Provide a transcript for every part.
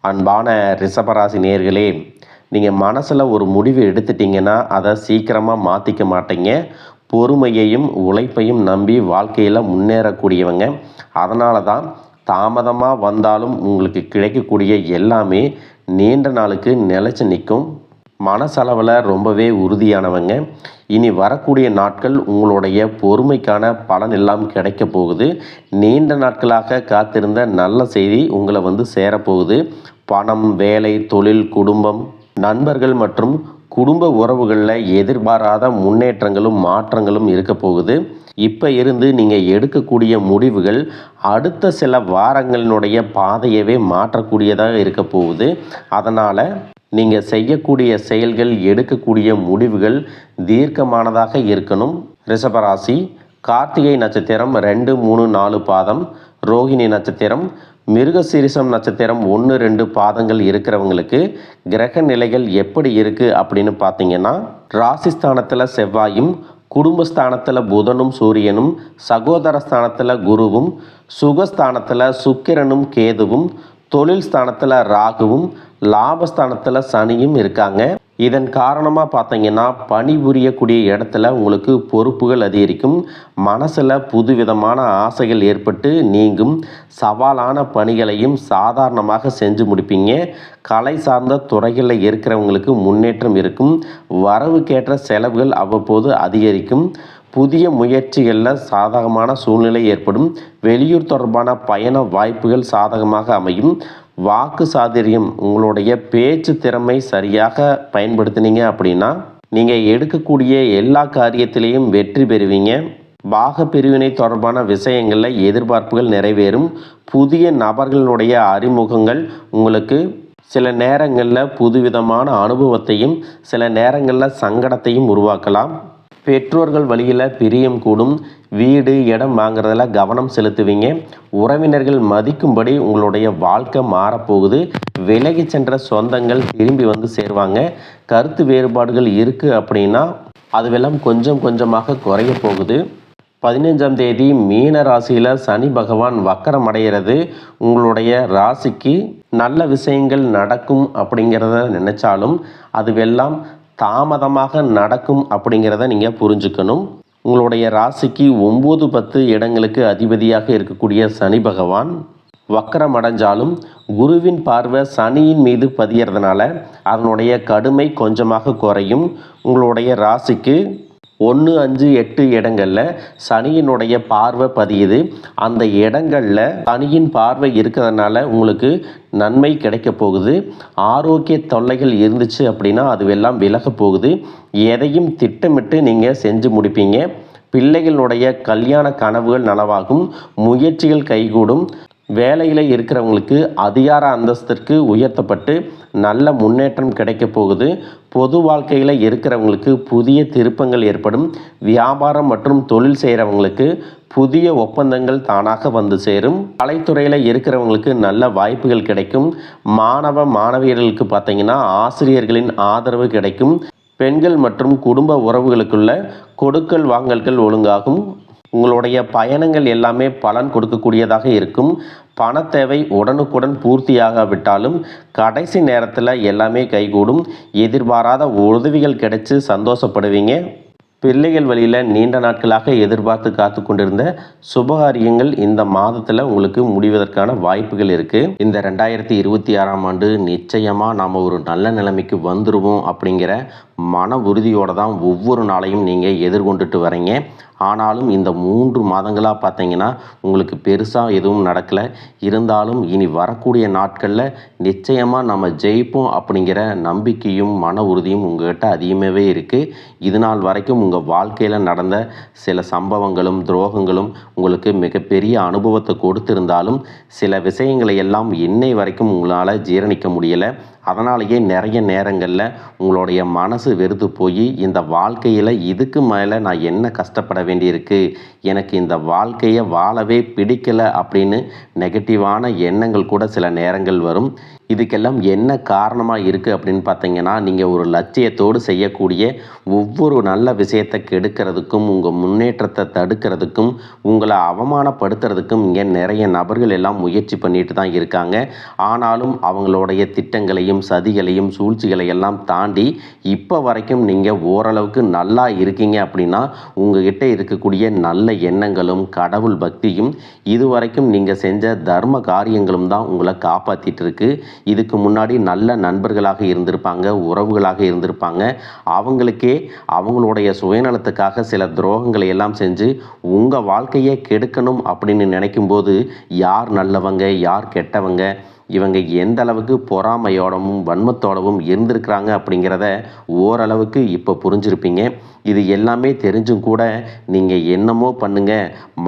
அன்பான ரிஷபராசி நேயர்களே, நீங்கள் மனசில் ஒரு முடிவு எடுத்துட்டீங்கன்னா அதை சீக்கிரமாக மாற்றிக்க மாட்டீங்க. பொறுமையையும் உழைப்பையும் நம்பி வாழ்க்கையில் முன்னேறக்கூடியவங்க. அதனால தான் தாமதமாக வந்தாலும் உங்களுக்கு கிடைக்கக்கூடிய எல்லாமே நீண்ட நாளுக்கு நிலைச்சு நிற்கும். மனசளவில் ரொம்பவே உறுதியானவங்க. இனி வரக்கூடிய நாட்கள் உங்களுடைய பொறுமைக்கான பலன் எல்லாம் கிடைக்க போகுது. நீண்ட நாட்களாக காத்திருந்த நல்ல செய்தி உங்களை சேரப்போகுது. பணம், வேலை, தொழில், குடும்பம், நண்பர்கள் மற்றும் குடும்ப உறவுகளில் எதிர்பாராத முன்னேற்றங்களும் மாற்றங்களும் இருக்க போகுது. இப்போ இருந்து நீங்கள் எடுக்கக்கூடிய முடிவுகள் அடுத்த சில வாரங்களினுடைய பாதையவே மாற்றக்கூடியதாக இருக்க போகுது. அதனால் நீங்கள் செய்யக்கூடிய செயல்கள், எடுக்கக்கூடிய முடிவுகள் தீர்க்கமானதாக இருக்கணும். ரிஷபராசி, கார்த்திகை நட்சத்திரம் 2, 3, 4 பாதம், ரோகிணி நட்சத்திரம், மிருகசீரிஷம் நட்சத்திரம் 1, 2 பாதங்கள் இருக்கிறவங்களுக்கு கிரக நிலைகள் எப்படி இருக்குது அப்படின்னு பார்த்தீங்கன்னா, ராசிஸ்தானத்தில் செவ்வாயும், குடும்பஸ்தானத்தில் புதனும் சூரியனும், சகோதர ஸ்தானத்தில் குருவும், சுகஸ்தானத்தில் சுக்கிரனும் கேதுவும், தொழில் ஸ்தானத்தில் ராகுவும், லாபஸ்தானத்தில் சனியும் இருக்காங்க. இதன் காரணமாக பார்த்தீங்கன்னா, பணிபுரியக்கூடிய இடத்துல உங்களுக்கு பொறுப்புகள் அதிகரிக்கும். மனசில் புதுவிதமான ஆசைகள் ஏற்பட்டு நீங்கும். சவாலான பணிகளையும் சாதாரணமாக செஞ்சு முடிப்பீங்க. கலை சார்ந்த துறைகளில் இருக்கிறவங்களுக்கு முன்னேற்றம் இருக்கும். வரவுக்கேற்ற செலவுகள் அவ்வப்போது அதிகரிக்கும். புதிய முயற்சிகளில் சாதகமான சூழ்நிலை ஏற்படும். வெளியூர் தொடர்பான பயண வாய்ப்புகள் சாதகமாக அமையும். வாக்கு சாதுரியம், உங்களுடைய பேச்சு திறமை சரியாக பயன்படுத்தினீங்க அப்படின்னா நீங்கள் எடுக்கக்கூடிய எல்லா காரியத்திலையும் வெற்றி பெறுவீங்க. பாக பிரிவினை தொடர்பான விஷயங்களில் எதிர்பார்ப்புகள் நிறைவேறும். புதிய நபர்களுடைய அறிமுகங்கள் உங்களுக்கு சில நேரங்களில் புதுவிதமான அனுபவத்தையும் சில நேரங்களில் சங்கடத்தையும் உருவாக்கலாம். பெற்றோர்கள் வழியில் பிரியம் கூடும். வீடு, இடம் வாங்குறதுல கவனம் செலுத்துவீங்க. உறவினர்கள் மதிக்கும்படி உங்களுடைய வாழ்க்கை மாறப்போகுது. விலகி சென்ற சொந்தங்கள் திரும்பி சேருவாங்க. கருத்து வேறுபாடுகள் இருக்குது அப்படின்னா அதுவெல்லாம் கொஞ்சம் கொஞ்சமாக குறைய போகுது. 15ஆம் தேதி மீன ராசியில் சனி பகவான் வக்கரம் அடைகிறது. உங்களுடைய ராசிக்கு நல்ல விஷயங்கள் நடக்கும் அப்படிங்கிறத நினைச்சாலும் அதுவெல்லாம் தாமதமாக நடக்கும் அப்படிங்கிறத நீங்கள் புரிஞ்சுக்கணும். உங்களுடைய ராசிக்கு 9, 10 இடங்களுக்கு அதிபதியாக இருக்கக்கூடிய சனி பகவான் வக்கரம் அடைஞ்சாலும் குருவின் பார்வை சனியின் மீது பதியறதுனால அதனுடைய கடுமை கொஞ்சமாக குறையும். உங்களுடைய ராசிக்கு 1, 5, 8 இடங்களில் சனியினுடைய பார்வை பதியுது. அந்த இடங்களில் சனியின் பார்வை இருக்கிறதுனால உங்களுக்கு நன்மை கிடைக்க போகுது. ஆரோக்கிய தொல்லைகள் இருந்துச்சு அப்படின்னா அதுவெல்லாம் விலக போகுது. எதையும் திட்டமிட்டு நீங்கள் செஞ்சு முடிப்பீங்க. பிள்ளைகளுடைய கல்யாண கனவுகள் நனவாகும். முயற்சிகள் கைகூடும். வேலையில் இருக்கிறவங்களுக்கு அதிகார அந்தஸ்திற்கு உயர்த்தப்பட்டு நல்ல முன்னேற்றம் கிடைக்க போகுது. பொது வாழ்க்கையில் இருக்கிறவங்களுக்கு புதிய திருப்பங்கள் ஏற்படும். வியாபாரம் மற்றும் தொழில் செய்கிறவங்களுக்கு புதிய ஒப்பந்தங்கள் தானாக சேரும். கலைத்துறையில் இருக்கிறவங்களுக்கு நல்ல வாய்ப்புகள் கிடைக்கும். மாணவ மாணவியர்களுக்கு பார்த்தீங்கன்னா ஆசிரியர்களின் ஆதரவு கிடைக்கும். பெண்கள் மற்றும் குடும்ப உறவுகளுக்குள்ள கொடுக்கல் வாங்கல்கள் ஒழுங்காகும். உங்களுடைய பயணங்கள் எல்லாமே பலன் கொடுக்கக்கூடியதாக இருக்கும். பண தேவை உடனுக்குடன் பூர்த்தியாகாவிட்டாலும் கடைசி நேரத்தில் எல்லாமே கைகூடும். எதிர்பாராத உதவிகள் கிடைச்சி சந்தோஷப்படுவீங்க. பிள்ளைகள் வழியில் நீண்ட நாட்களாக எதிர்பார்த்து காத்து கொண்டிருந்த சுபகாரியங்கள் இந்த மாதத்தில் உங்களுக்கு முடிவதற்கான வாய்ப்புகள் இருக்குது. இந்த 2026ஆம் ஆண்டு நிச்சயமாக நாம் ஒரு நல்ல நிலைமைக்கு வந்துடுவோம் அப்படிங்கிற மன உறுதியோடு தான் ஒவ்வொரு நாளையும் நீங்கள் எதிர்கொண்டுட்டு வரீங்க. ஆனாலும் இந்த 3 மாதங்களாக பார்த்தீங்கன்னா உங்களுக்கு பெருசாக எதுவும் நடக்கலை. இருந்தாலும் இனி வரக்கூடிய நாட்களில் நிச்சயமாக நம்ம ஜெயிப்போம் அப்படிங்கிற நம்பிக்கையும் மன உறுதியும் உங்கள்கிட்ட அதிகமாகவே இருக்குது. இது நாள் வரைக்கும் உங்கள் வாழ்க்கையில் நடந்த சில சம்பவங்களும் துரோகங்களும் உங்களுக்கு மிகப்பெரிய அனுபவத்தை கொடுத்திருந்தாலும் சில விஷயங்களை எல்லாம் இன்னை வரைக்கும் உங்களால் ஜீரணிக்க முடியலை. அதனாலேயே நிறைய நேரங்களில் உங்களுடைய மனசு வெறுத்து போய் இந்த வாழ்க்கையில் இதுக்கு மேலே நான் என்ன கஷ்டப்பட வேண்டியிருக்கு, எனக்கு இந்த வாழ்க்கையை வாழவே பிடிக்கலை அப்படின்னு நெகட்டிவான எண்ணங்கள் கூட சில நேரங்கள் வரும். இதுக்கெல்லாம் என்ன காரணமாக இருக்குது அப்படின்னு பார்த்தீங்கன்னா, நீங்கள் ஒரு லட்சியத்தோடு செய்யக்கூடிய ஒவ்வொரு நல்ல விஷயத்தை கெடுக்கிறதுக்கும், உங்கள் முன்னேற்றத்தை தடுக்கிறதுக்கும், உங்களை அவமானப்படுத்துறதுக்கும் இங்கே நிறைய நபர்கள் எல்லாம் முயற்சி பண்ணிட்டு தான் இருக்காங்க. ஆனாலும் அவங்களுடைய திட்டங்களையும், சதிகளையும், சூழ்ச்சிகளை எல்லாம் தாண்டி இப்போ வரைக்கும் நீங்கள் ஓரளவுக்கு நல்லா இருக்கீங்க அப்படின்னா, உங்ககிட்ட இருக்கக்கூடிய நல்ல எண்ணங்களும், கடவுள் பக்தியும், இதுவரைக்கும் நீங்கள் செஞ்ச தர்ம காரியங்களும் தான் உங்களை காப்பாற்றிட்டு இருக்கு. இதுக்கு முன்னாடி நல்ல நண்பர்களாக இருந்திருப்பாங்க, உறவுகளாக இருந்திருப்பாங்க. அவங்களுக்கே அவங்களுடைய சுயநலத்துக்காக சில துரோகங்களை எல்லாம் செஞ்சு உங்கள் வாழ்க்கையை கெடுக்கணும் அப்படின்னு நினைக்கும்போது, யார் நல்லவங்க, யார் கெட்டவங்க, இவங்க எந்த அளவுக்கு பொறாமையோடவும் வன்மத்தோடவும் இருந்திருக்கிறாங்க அப்படிங்கிறத ஓரளவுக்கு இப்போ புரிஞ்சிருப்பீங்க. இது எல்லாமே தெரிஞ்சும் கூட நீங்கள் என்னமோ பண்ணுங்க,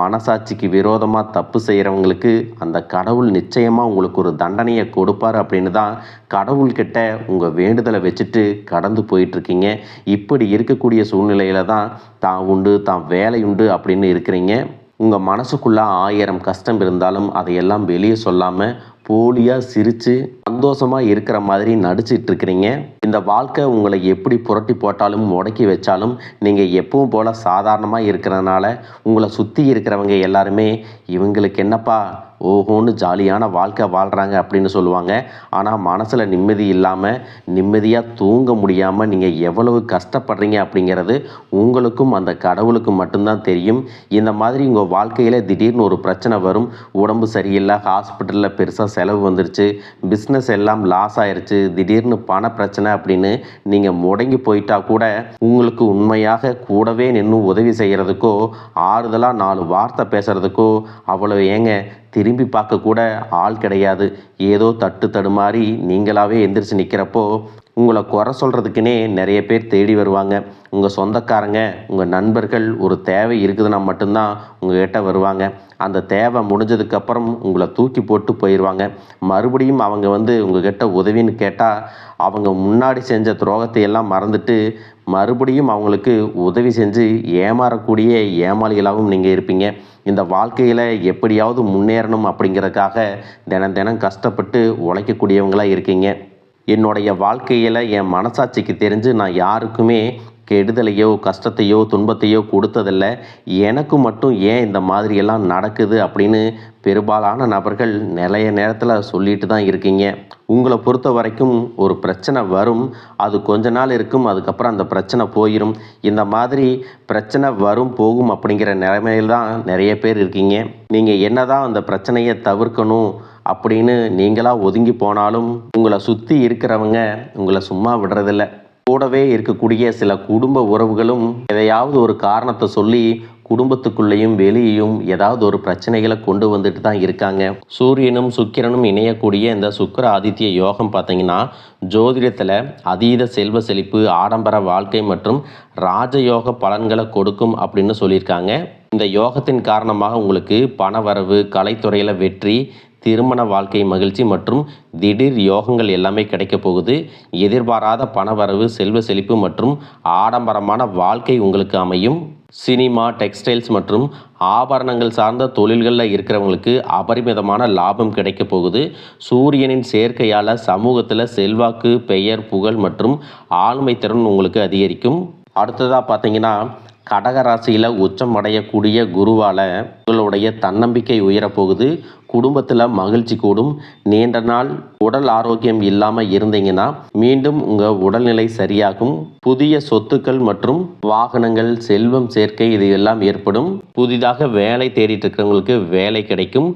மனசாட்சிக்கு விரோதமாக தப்பு செய்கிறவங்களுக்கு அந்த கடவுள் நிச்சயமாக உங்களுக்கு ஒரு தண்டனையை கொடுப்பார் அப்படின்னு தான் கடவுள்கிட்ட உங்கள் வேண்டுதலை வச்சுட்டு கடந்து போயிட்டுருக்கீங்க. இப்படி இருக்கக்கூடிய சூழ்நிலையில தான் தான் உண்டு, தான் வேலை உண்டு அப்படின்னு இருக்கிறீங்க. உங்கள் மனசுக்குள்ளே 1000 கஷ்டம் இருந்தாலும் அதையெல்லாம் வெளியே சொல்லாமல் போலியாக சிரித்து சந்தோஷமாக இருக்கிற மாதிரி நடிச்சிட்டு இருக்கிறீங்க. இந்த வாழ்க்கை உங்களை எப்படி புரட்டி போட்டாலும் முடக்கி வச்சாலும் நீங்கள் எப்பவும் போல் சாதாரணமாக இருக்கிறதுனால உங்களை சுற்றி இருக்கிறவங்க எல்லாருமே இவங்களுக்கு என்னப்பா ஓஹோன்னு ஜாலியான வாழ்க்கை வாழ்கிறாங்க அப்படின்னு சொல்லுவாங்க. ஆனால் மனசில் நிம்மதி இல்லாமல் நிம்மதியாக தூங்க முடியாமல் நீங்கள் எவ்வளவு கஷ்டப்படுறீங்க அப்படிங்கிறது உங்களுக்கும் அந்த கடவுளுக்கும் மட்டும்தான் தெரியும். இந்த மாதிரி உங்கள் வாழ்க்கையில் திடீர்னு ஒரு பிரச்சனை வரும். உடம்பு சரியில்லை, ஹாஸ்பிட்டலில் பெருசாக செலவு வந்துருச்சு, பிஸ்னஸ் எல்லாம் லாஸ் ஆயிடுச்சு, திடீர்னு பண பிரச்சனை அப்படின்னு நீங்கள் முடங்கி போயிட்டா கூட உங்களுக்கு உண்மையாக கூடவே நின்று உதவி செய்கிறதுக்கோ, ஆறுதலாக 4 வார்த்தை பேசுகிறதுக்கோ அவ்வளோ ஏங்க திரும்பி பார்க்க கூட ஆள் கிடையாது. ஏதோ தட்டு தடுமாறி நீங்களாகவே எந்திரிச்சு நிற்கிறப்போ உங்களை குறை சொல்கிறதுக்குன்னே நிறைய பேர் தேடி வருவாங்க. உங்கள் சொந்தக்காரங்க, உங்கள் நண்பர்கள் ஒரு தேவை இருக்குதுன்னா மட்டும்தான் உங்கள்கிட்ட வருவாங்க. அந்த தேவை முடிஞ்சதுக்கப்புறம் உங்களை தூக்கி போட்டு போயிடுவாங்க. மறுபடியும் அவங்க உங்கள்கிட்ட உதவின்னு கேட்டால் அவங்க முன்னாடி செஞ்ச துரோகத்தை எல்லாம் மறந்துட்டு மறுபடியும் அவங்களுக்கு உதவி செஞ்சு ஏமாறக்கூடிய ஏமாளிகளாகவும் நீங்கள் இருப்பீங்க. இந்த வாழ்க்கையில் எப்படியாவது முன்னேறணும் அப்படிங்கிறதுக்காக தினம் தினம் கஷ்டப்பட்டு உழைக்கக்கூடியவங்களாக இருக்கீங்க. என்னுடைய வாழ்க்கையில் என் மனசாட்சிக்கு தெரிஞ்சு நான் யாருக்குமே கெடுதலையோ, கஷ்டத்தையோ, துன்பத்தையோ கொடுத்ததில்லை. எனக்கு மட்டும் ஏன் இந்த மாதிரியெல்லாம் நடக்குது அப்படின்னு பெரும்பாலான நபர்கள் நிறைய நேரத்தில் சொல்லிட்டு தான் இருக்கீங்க. உங்களை பொறுத்த வரைக்கும் ஒரு பிரச்சனை வரும், அது கொஞ்ச நாள் இருக்கும், அதுக்கப்புறம் அந்த பிரச்சனை போயிடும். இந்த மாதிரி பிரச்சனை வரும் போகும் அப்படிங்கிற நிலைமையில் தான் நிறைய பேர் இருக்கீங்க. நீங்கள் என்னதான் அந்த பிரச்சனையை தவிர்க்கணும் அப்படின்னு நீங்களாக ஒதுங்கி போனாலும் உங்களை சுற்றி இருக்கிறவங்க உங்களை சும்மா விடுறதில்ல. கூடவே இருக்கக்கூடிய சில குடும்ப உறவுகளும் எதையாவது ஒரு காரணத்தை சொல்லி குடும்பத்துக்குள்ளேயும் வெளியேயும் ஏதாவது ஒரு பிரச்சனைகளை கொண்டு வந்துட்டு தான் இருக்காங்க. சூரியனும் சுக்கிரனும் இணையக்கூடிய இந்த சுக்கிர ஆதித்ய யோகம் பார்த்தீங்கன்னா ஜோதிடத்தில் அதீத செல்வ செழிப்பு, ஆடம்பர வாழ்க்கை மற்றும் ராஜயோக பலன்களை கொடுக்கும் அப்படின்னு சொல்லியிருக்காங்க. இந்த யோகத்தின் காரணமாக உங்களுக்கு பணவரவு, கலைத்துறையில் வெற்றி, திருமண வாழ்க்கை மகிழ்ச்சி மற்றும் திடீர் யோகங்கள் எல்லாமே கிடைக்க போகுது. எதிர்பாராத பணவரவு, செல்வ செழிப்பு மற்றும் ஆடம்பரமான வாழ்க்கை உங்களுக்கு அமையும். சினிமா, டெக்ஸ்டைல்ஸ் மற்றும் ஆபரணங்கள் சார்ந்த தொழில்களில் இருக்கிறவங்களுக்கு அபரிமிதமான லாபம் கிடைக்க போகுது. சூரியனின் சேர்க்கையால் சமூகத்தில் செல்வாக்கு, பெயர், புகழ் மற்றும் ஆளுமை திறன் உங்களுக்கு அதிகரிக்கும். அடுத்ததாக பார்த்தீங்கன்னா கடகராசியில் உச்சம் அடையக்கூடிய குருவால் உங்களுடைய தன்னம்பிக்கை உயரப்போகுது. குடும்பத்தில் மகிழ்ச்சி கூடும். நீண்ட நாள் உடல் ஆரோக்கியம் இல்லாமல் இருந்தீங்கன்னா மீண்டும் உங்கள் உடல்நிலை சரியாகும். புதிய சொத்துக்கள் மற்றும் வாகனங்கள், செல்வம் சேர்க்கை இது எல்லாம் ஏற்படும். புதிதாக வேலை தேடிட்டு இருக்கிறவங்களுக்கு வேலை கிடைக்கும்.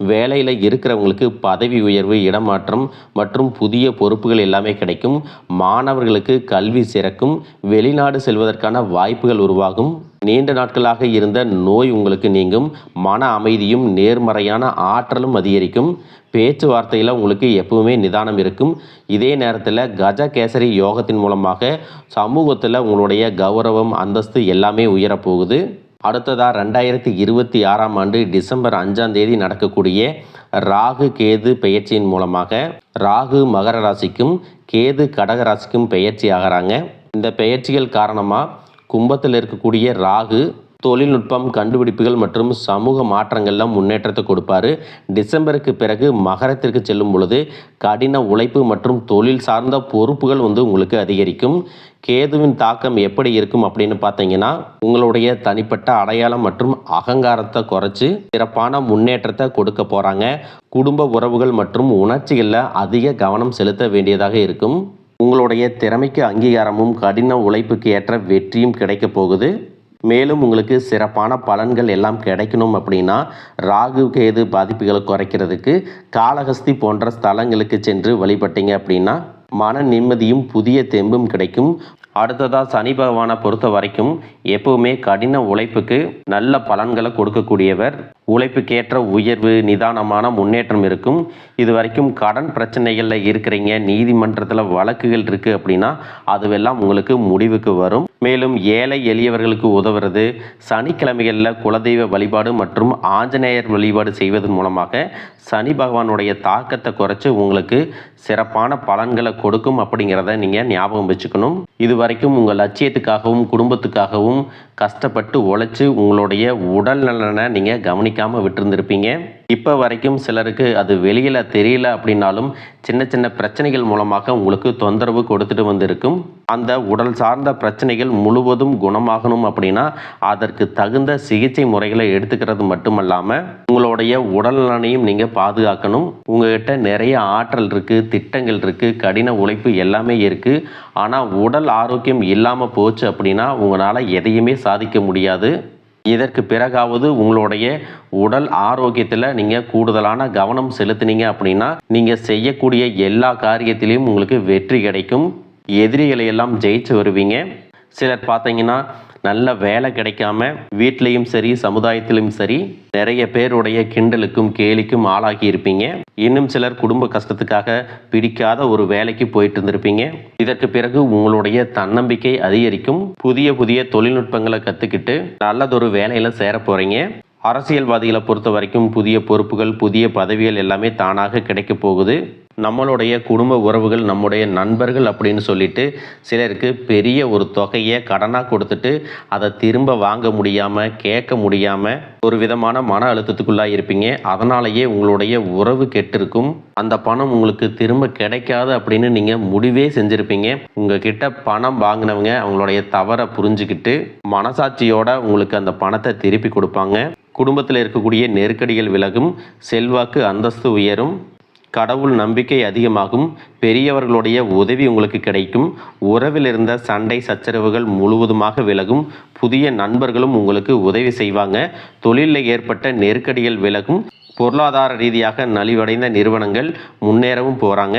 வேலையில் இருக்கிறவங்களுக்கு பதவி உயர்வு, இடமாற்றம் மற்றும் புதிய பொறுப்புகள் எல்லாமே கிடைக்கும். மாணவர்களுக்கு கல்வி சிறக்கும். வெளிநாடு செல்வதற்கான வாய்ப்புகள் உருவாகும். நீண்ட நாட்களாக இருந்த நோய் உங்களுக்கு நீங்கும். மன அமைதியும் நேர்மறையான ஆற்றலும் அதிகரிக்கும். பேச்சுவார்த்தையில் உங்களுக்கு எப்பவுமே நிதானம் இருக்கும். இதே நேரத்தில் கஜகேசரி யோகத்தின் மூலமாக சமூகத்தில் உங்களுடைய கௌரவம், அந்தஸ்து எல்லாமே உயரப்போகுது. அடுத்ததாக 2026ஆம் ஆண்டு டிசம்பர் 5ஆம் தேதி நடக்கக்கூடிய ராகு கேது பெயர்ச்சியின் மூலமாக ராகு மகர ராசிக்கும் கேது கடக ராசிக்கும் பெயர்ச்சி ஆகிறாங்க. இந்த பெயர்ச்சிகள் காரணமாக கும்பத்தில் இருக்கக்கூடிய ராகு தொழில்நுட்பம், கண்டுபிடிப்புகள் மற்றும் சமூக மாற்றங்கள்ல முன்னேற்றத்தை கொடுப்பாரு. டிசம்பருக்கு பிறகு மகரத்திற்கு செல்லும் பொழுது கடின உழைப்பு மற்றும் தொழில் சார்ந்த பொறுப்புகள் உங்களுக்கு அதிகரிக்கும். கேதுவின் தாக்கம் எப்படி இருக்கும் அப்படின்னு பார்த்தீங்கன்னா, உங்களுடைய தனிப்பட்ட அடையாளம் மற்றும் அகங்காரத்தை குறைச்சி சிறப்பான முன்னேற்றத்தை கொடுக்க போறாங்க. குடும்ப உறவுகள் மற்றும் உணர்ச்சிகளில் அதிக கவனம் செலுத்த வேண்டியதாக இருக்கும். உங்களுடைய திறமைக்கு அங்கீகாரமும் கடின உழைப்புக்கு ஏற்ற வெற்றியும் கிடைக்க போகுது. மேலும் உங்களுக்கு சிறப்பான பலன்கள் எல்லாம் கிடைக்கணும் அப்படின்னா, ராகு கேது பாதிப்புகளை குறைக்கிறதுக்கு காளஹஸ்தி போன்ற ஸ்தலங்களுக்கு சென்று வழிபட்டீங்க அப்படின்னா மன நிம்மதியும் புதிய தெம்பும் கிடைக்கும். அடுத்ததாக சனி பகவானை பொறுத்த வரைக்கும் எப்பவுமே கடின உழைப்புக்கு நல்ல பலன்களை கொடுக்கக்கூடியவர். உழைப்புக்கேற்ற உயர்வு, நிதானமான முன்னேற்றம் இருக்கும். இது வரைக்கும் கடன் பிரச்சனைகளில் இருக்கிறீங்க, நீதிமன்றத்தில் வழக்குகள் இருக்குது அப்படின்னா அதுவெல்லாம் உங்களுக்கு முடிவுக்கு வரும். மேலும் ஏழை எளியவர்களுக்கு உதவுறது, சனிக்கிழமைகளில் குலதெய்வ வழிபாடு மற்றும் ஆஞ்சநேயர் வழிபாடு செய்வதன் மூலமாக சனி பகவானுடைய தாக்கத்தை குறைச்சி உங்களுக்கு சிறப்பான பலன்களை கொடுக்கும் அப்படிங்கிறத நீங்கள் ஞாபகம் வச்சுக்கணும். இது வரைக்கும் உங்கள் லட்சியத்துக்காகவும் குடும்பத்துக்காகவும் கஷ்டப்பட்டு உழைச்சி உங்களுடைய உடல் நலனை நீங்கள் கவனிக்காமல் விட்டுருந்துருப்பீங்க. இப்போ வரைக்கும் சிலருக்கு அது வெளியில் தெரியல அப்படின்னாலும் சின்ன சின்ன பிரச்சனைகள் மூலமாக உங்களுக்கு தொந்தரவு கொடுத்துட்டு வந்திருக்கும். அந்த உடல் சார்ந்த பிரச்சனைகள் முழுவதும் குணமாகணும் அப்படின்னா அதற்கு தகுந்த சிகிச்சை முறைகளை எடுத்துக்கிறது மட்டுமல்லாமல் உங்களுடைய உடல் நலனையும் நீங்கள் பாதுகாக்கணும். உங்கள்கிட்ட நிறைய ஆற்றல் இருக்குது, திட்டங்கள் இருக்குது, கடின உழைப்பு எல்லாமே இருக்குது. ஆனால் உடல் ஆரோக்கியம் இல்லாமல் போச்சு அப்படின்னா உங்களால் எதையுமே சாதிக்க முடியாது. இதற்கு பிறகாவது உங்களுடைய உடல் ஆரோக்கியத்தில் நீங்கள் கூடுதலான கவனம் செலுத்தினீங்க அப்படின்னா நீங்கள் செய்யக்கூடிய எல்லா காரியத்திலையும் உங்களுக்கு வெற்றி கிடைக்கும். எதிரிகளை எல்லாம் ஜெயிச்சு வருவீங்க. சிலர் பார்த்தீங்கன்னா நல்ல வேலை கிடைக்காம வீட்லேயும் சரி சமுதாயத்திலும் சரி நிறைய பேருடைய கிண்டலுக்கும் கேலிக்கும் ஆளாகி இருப்பீங்க. இன்னும் சிலர் குடும்ப கஷ்டத்துக்காக பிடிக்காத ஒரு வேலைக்கு போயிட்டு இருந்திருப்பீங்க. இதற்கு பிறகு உங்களுடைய தன்னம்பிக்கை அதிகரிக்கும். புதிய புதிய தொழில்நுட்பங்களை கற்றுக்கிட்டு நல்லதொரு வேலையில் சேர போகிறீங்க. அரசியல்வாதிகளை பொறுத்த வரைக்கும் புதிய பொறுப்புகள், புதிய பதவிகள் எல்லாமே தானாக கிடைக்க போகுது. நம்மளுடைய குடும்ப உறவுகள், நம்முடைய நண்பர்கள் அப்படின்னு சொல்லிட்டு சிலருக்கு பெரிய ஒரு தொகையை கடனாக கொடுத்துட்டு அதை திரும்ப வாங்க முடியாமல், கேட்க முடியாமல் ஒரு விதமான மன அழுத்தத்துக்குள்ளாக இருப்பீங்க. அதனாலேயே உங்களுடைய உறவு கெட்டிருக்கும். அந்த பணம் உங்களுக்கு திரும்ப கிடைக்காது அப்படின்னு நீங்கள் முடிவே செஞ்சுருப்பீங்க. உங்ககிட்ட பணம் வாங்கினவங்க அவங்களுடைய தவறை புரிஞ்சுக்கிட்டு மனசாட்சியோட உங்களுக்கு அந்த பணத்தை திருப்பி கொடுப்பாங்க. குடும்பத்தில் இருக்கக்கூடிய நெருக்கடிகள் விலகும். செல்வாக்கு அந்தஸ்து உயரும். கடவுள் நம்பிக்கை அதிகமாகும். பெரியவர்களுடைய உதவி உங்களுக்கு கிடைக்கும். உறவில் இருந்த சண்டை சச்சரவுகள் முழுவதுமாக விலகும். புதிய நண்பர்களும் உங்களுக்கு உதவி செய்வாங்க. தொழிலில் ஏற்பட்ட நெருக்கடிகள் விலகும். பொருளாதார ரீதியாக நலிவடைந்த நிறுவனங்கள் முன்னேறவும் போகிறாங்க.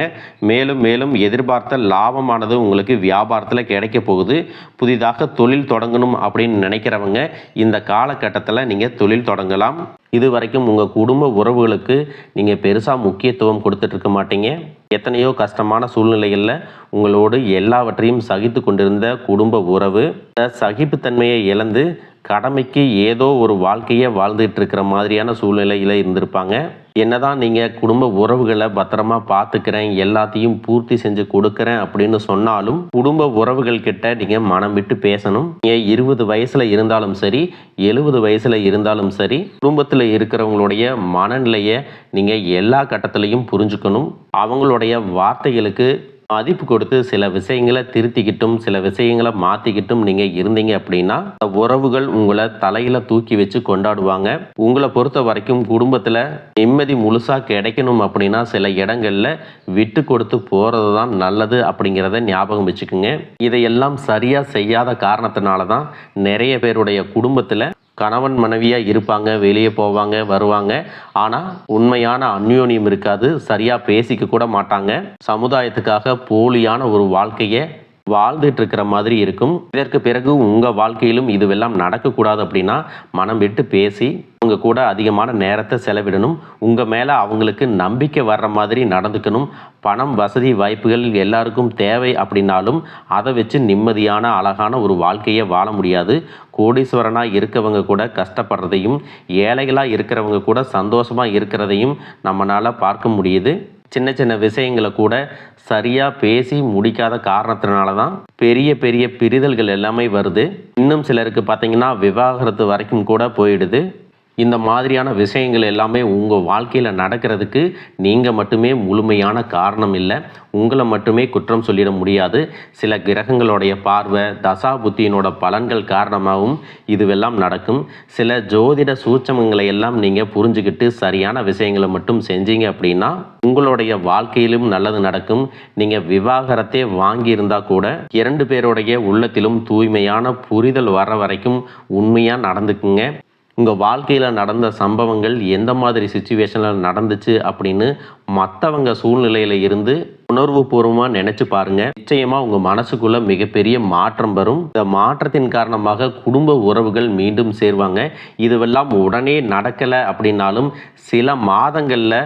மேலும் மேலும் எதிர்பார்த்த லாபமானது உங்களுக்கு வியாபாரத்தில் கிடைக்க போகுது. புதிதாக தொழில் தொடங்கணும் அப்படின்னு நினைக்கிறவங்க இந்த காலகட்டத்தில் நீங்கள் தொழில் தொடங்கலாம். இது வரைக்கும் உங்கள் குடும்ப உறவுகளுக்கு நீங்கள் பெருசாக முக்கியத்துவம் கொடுத்துட்டு இருக்க மாட்டீங்க. எத்தனையோ கஷ்டமான சூழ்நிலைகளில் உங்களோடு எல்லாவற்றையும் சகித்து கொண்டிருந்த குடும்ப உறவு சகிப்புத்தன்மையை இழந்து கடமைக்கு ஏதோ ஒரு வாழ்க்கையை வாழ்ந்துட்டு இருக்கிற மாதிரியான சூழ்நிலையில் இருந்திருப்பாங்க. என்னதான் நீங்கள் குடும்ப உறவுகளை பத்திரமா பார்த்துக்கிறேன், எல்லாத்தையும் பூர்த்தி செஞ்சு கொடுக்குறேன் அப்படின்னு சொன்னாலும் குடும்ப உறவுகள் கிட்ட நீங்கள் மனம் விட்டு பேசணும். நீங்கள் 20 வயசில் இருந்தாலும் சரி, 70 வயசில் இருந்தாலும் சரி, குடும்பத்தில் இருக்கிறவங்களுடைய மனநிலையை நீங்கள் எல்லா கட்டத்திலையும் புரிஞ்சுக்கணும். அவங்களுடைய வார்த்தைகளுக்கு மதிப்பு கொடுத்து சில விஷயங்களை திருத்திக்கிட்டும் சில விஷயங்களை மாற்றிக்கிட்டும் நீங்கள் இருந்தீங்க அப்படின்னா உறவுகள் உங்களை தலையில் தூக்கி வச்சு கொண்டாடுவாங்க. உங்களை பொறுத்த வரைக்கும் குடும்பத்தில் நிம்மதி முழுசாக கிடைக்கணும் அப்படின்னா சில இடங்களில் விட்டு கொடுத்து போகிறது தான் நல்லது அப்படிங்கிறத ஞாபகம் வச்சுக்கோங்க. இதையெல்லாம் சரியாக செய்யாத காரணத்தினால தான் நிறைய பேருடைய குடும்பத்தில் கணவன் மனைவியாக இருப்பாங்க, வெளியே போவாங்க வருவாங்க, ஆனால் உண்மையான அந்யோன்யம் இருக்காது. சரியாக பேசிக்க கூட மாட்டாங்க. சமுதாயத்துக்காக போலியான ஒரு வாழ்க்கையை வாழ்ந்துட்டு இருக்கிற மாதிரி இருக்கும். இதற்கு பிறகு உங்கள் வாழ்க்கையிலும் இதுவெல்லாம் நடக்கக்கூடாது அப்படின்னா மனம் விட்டு பேசி அவங்க கூட அதிகமான நேரத்தை செலவிடணும். உங்கள் மேலே அவங்களுக்கு நம்பிக்கை வர்ற மாதிரி நடந்துக்கணும். பணம், வசதி, வாய்ப்புகள் எல்லாருக்கும் தேவை அப்படின்னாலும் அதை வச்சு நிம்மதியான அழகான ஒரு வாழ்க்கையை வாழ முடியாது. கோடீஸ்வரனாக இருக்கவங்க கூட கஷ்டப்படுறதையும் ஏழைகளாக இருக்கிறவங்க கூட சந்தோஷமாக இருக்கிறதையும் நம்மளால் பார்க்க முடியுது. சின்ன சின்ன விஷயங்களை கூட சரியாக பேசி முடிக்காத காரணத்தினால தான் பெரிய பெரிய பிரிதல்கள் எல்லாமே வருது. இன்னும் சிலருக்கு பார்த்தீங்கன்னா விவாகரத்து வரைக்கும் கூட போயிடுது. இந்த மாதிரியான விஷயங்கள் எல்லாமே உங்கள் வாழ்க்கையில் நடக்கிறதுக்கு நீங்கள் மட்டுமே முழுமையான காரணம் இல்லை. உங்களை மட்டுமே குற்றம் சொல்லிட முடியாது. சில கிரகங்களுடைய பார்வை, தசா புத்தியினோட பலன்கள் காரணமாகவும் இதுவெல்லாம் நடக்கும். சில ஜோதிட சூட்சமங்களை எல்லாம் நீங்கள் புரிஞ்சுக்கிட்டு சரியான விஷயங்களை மட்டும் செஞ்சீங்க அப்படின்னா உங்களுடைய வாழ்க்கையிலும் நல்லது நடக்கும். நீங்கள் விவாகரத்தே வாங்கியிருந்தால் கூட 2 பேருடைய உள்ளத்திலும் தூய்மையான புரிதல் வர வரைக்கும் உண்மையாக நடந்துக்குங்க. உங்கள் வாழ்க்கையில் நடந்த சம்பவங்கள் எந்த மாதிரி சுச்சுவேஷனில் நடந்துச்சு அப்படின்னு மற்றவங்க சூழ்நிலையில் இருந்து உணர்வுபூர்வமாக நினச்சி பாருங்கள். நிச்சயமாக உங்கள் மனசுக்குள்ளே மிகப்பெரிய மாற்றம் வரும். இந்த மாற்றத்தின் காரணமாக குடும்ப உறவுகள் மீண்டும் சேர்வாங்க. இதுவெல்லாம் உடனே நடக்கலை அப்படின்னாலும் சில மாதங்களில்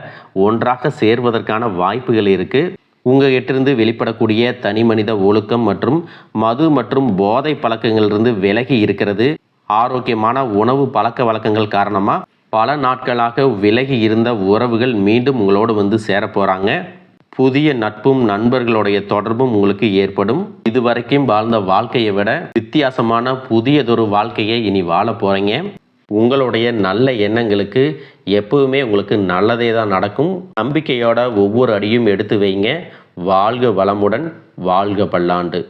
ஒன்றாக சேர்வதற்கான வாய்ப்புகள் இருக்குது. உங்ககிட்டிருந்து வெளிப்படக்கூடிய தனி மனித ஒழுக்கம் மற்றும் மது மற்றும் போதை பழக்கங்களிலிருந்து விலகி இருக்கிறது. ஆரோக்கியமான உணவு பழக்க வழக்கங்கள் காரணமாக பல நாட்களாக விலகி இருந்த உறவுகள் மீண்டும் உங்களோடு வந்து சேர போகிறாங்க. புதிய நட்பும் நண்பர்களுடைய தொடர்பும் உங்களுக்கு ஏற்படும். இதுவரைக்கும் வாழ்ந்த வாழ்க்கையை விட வித்தியாசமான புதியதொரு வாழ்க்கையை இனி வாழ போகிறீங்க. உங்களுடைய நல்ல எண்ணங்களுக்கு எப்பவுமே உங்களுக்கு நல்லதே தான் நடக்கும். நம்பிக்கையோட ஒவ்வொரு அடியும் எடுத்து வைங்க. வாழ்க வளமுடன், வாழ்க பல்லாண்டு.